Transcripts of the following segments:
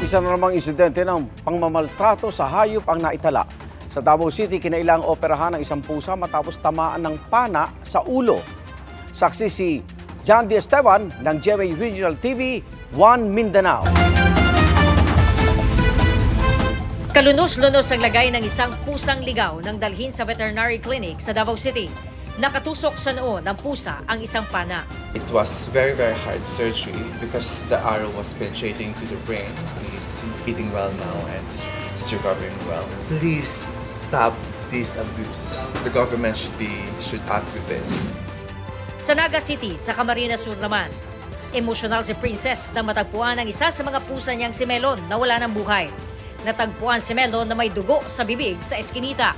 Isa na namang insidente ng pangmamaltrato sa hayop ang naitala. Sa Davao City, kinailang operahan ng isang pusa matapos tamaan ng pana sa ulo. Saksi si John D. Esteban ng GMA Regional TV 1 Mindanao. Kalunos-lunos ang lagay ng isang pusang ligaw nang dalhin sa veterinary clinic sa Davao City. Nakatusok sa noo ng pusa ang isang pana. It was very hard surgery because the arrow was penetrating to the brain. He's eating well now and he's recovering well. Please stop this abuse. The government should act with this. Sa Naga City, sa Camarines Sur naman, emosyonal si Princess na matagpuan ang isa sa mga pusa niyang si Melon na wala ng buhay. Natagpuan si Melon na may dugo sa bibig sa eskinita.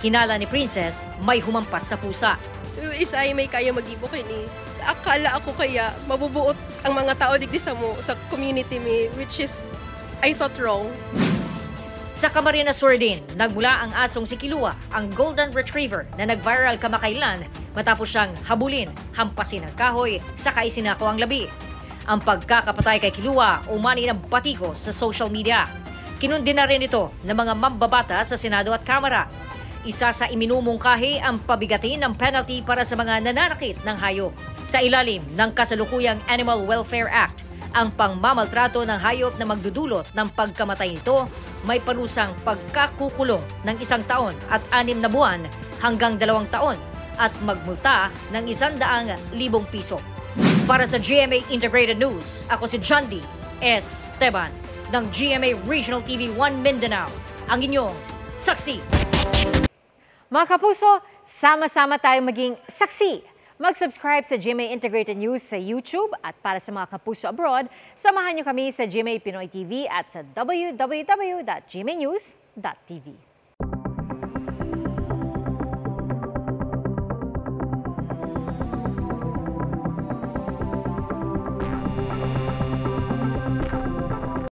Hinala ni Princess, may humampas sa pusa. Isa ay may kaya mag-ibo kini. Akala ako kaya mabubuot ang mga tao digdi sa community mi, which is I thought wrong. Sa Camarines Sur din, nagmula ang asong si Kilua, ang golden retriever na nag-viral kamakailan matapos siyang habulin, hampasin ang kahoy, saka isinako ang labi. Ang pagkakapatay kay Kilua umani ng batiko sa social media. Kinundi na rin ito ng mga mambabata sa Senado at Kamara. Isa sa iminumungkahi ang pabigatin ng penalty para sa mga nananakit ng hayop. Sa ilalim ng kasalukuyang Animal Welfare Act, ang pangmamaltrato ng hayop na magdudulot ng pagkamatay nito may parusang pagkakukulong ng 1 taon at 6 na buwan hanggang 2 taon at magmulta ng 100,000 piso. Para sa GMA Integrated News, ako si John D. Esteban ng GMA Regional TV 1 Mindanao, ang inyong saksi. Mga kapuso, sama-sama tayong maging saksi. Mag-subscribe sa GMA Integrated News sa YouTube at para sa mga kapuso abroad, samahan niyo kami sa GMA Pinoy TV at sa www.gmanews.tv.